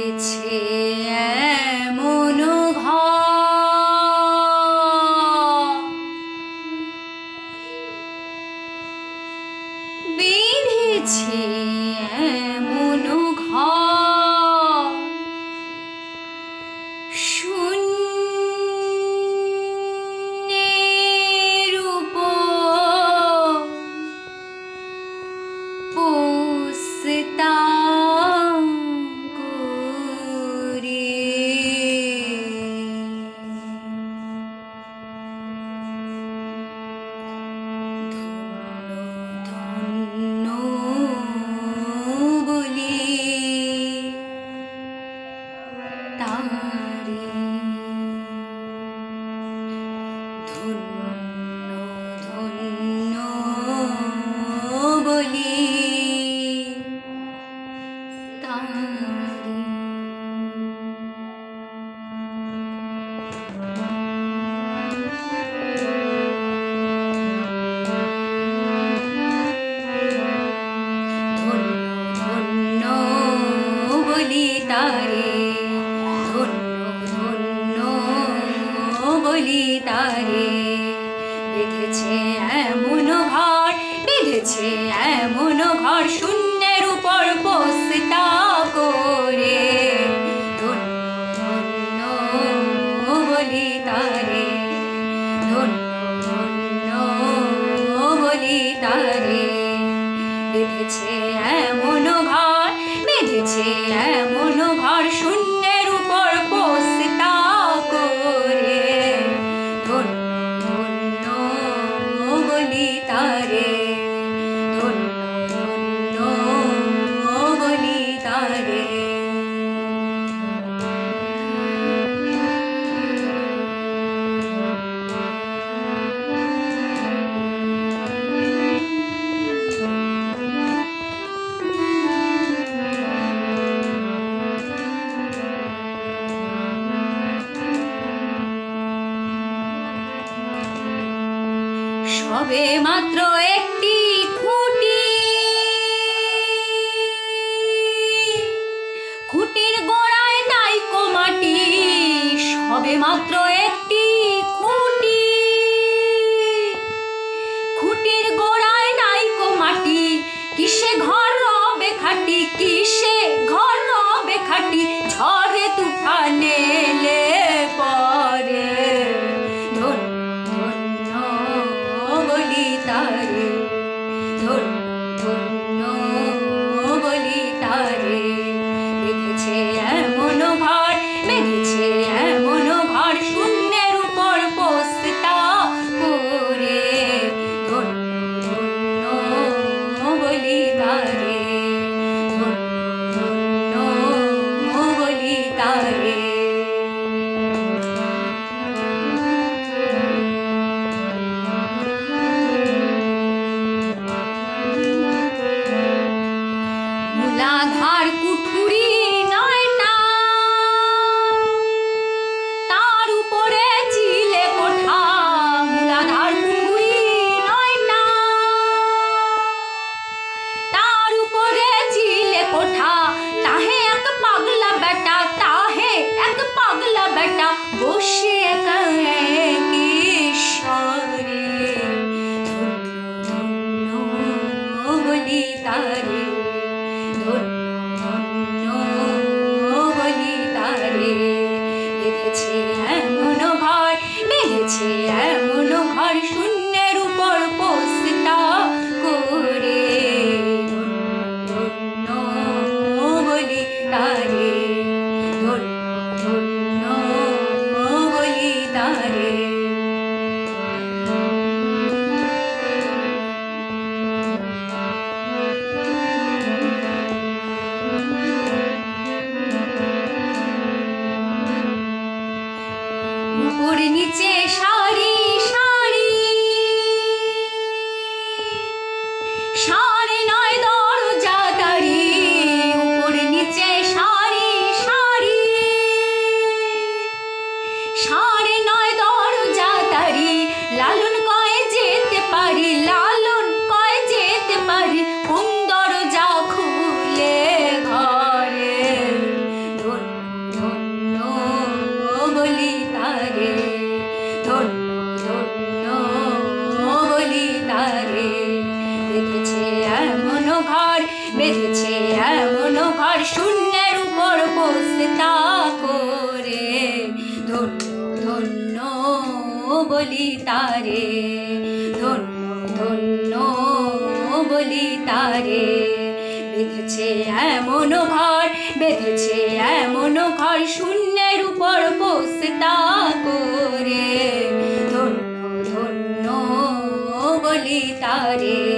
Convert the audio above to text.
বেঁধেছে এমন ঘর, বেঁধেছে এমন ঘর, শূন্যের উপর পোস্তাম করে। ধন্য বলি তারে, ধন্য ধন্য বলি তারে। ধন্য বলি তারে, ধন্য ধন্য বলি তারে। বেঁধেছে এমন ঘর, বেঁধেছে এমন ঘর, শূন্যের উপর পোস্তা করে। ধন্য ধন্য বলি তারে, ধন্য ধন্য বলি তারে। বেঁধেছে এমন ঘর, বেঁধেছে এমন ঘর, শূন্যের উপর পোস্তা করে। ধন্য ধন্য বলি তারে, ধন্য ধন্য বলি তারে। সবে মাত্র একটি খুঁটি, খুঁটির গোড়ায় নাইকো মাটি। সবে মাত্র একটি খুঁটি, খুঁটির গোড়ায় নাইকো মাটি। কিসে ঘর রবে খাটি, কিসে ঘর রবে খাটি, ঝড়ে তুফানে এলে পরে। ধন্য ধন্য বলি তারে, ধন্য ধন্য বলি তারে। বেঁধেছে এমন ঘর, বেঁধেছে এমন ঘর, শূন্যের উপর পোস্তা করে। ধন্য ধন্য বলি তারে, ধন্য ধন্য বলি তারে। মূলাধার কুঠুরি নয় না, তার উপরে চিলে কোঠা। মূলাধার কুঠুরি নয় না, তার উপরে চিলে কোঠা। তাহে এক পাগলা বেটা, তাহে এক পাগলা বেটা, বসে একা কিশোরে। ধন্য ধন্য বলি তারে, ধন্য ধন্য বলি তারে। বেঁধেছে এমন ঘর, বেঁধেছে এমন ঘর, শূন্যের উপর পোস্তা করে। ধন্য ধন্য বলি তারে, ধন্য ধন্য বলি ঘর বেঁধেছে এমন ঘর শূন্যের উপর বসতা করে ধন্য ধন্য বলি তারে ধন্য ধন্য বলি তারে বেঁধেছে এমন ঘর বেঁধেছে এমন ঘর শূন্যের উপর বসতা করে ধন্য ধন্য বলি তারে।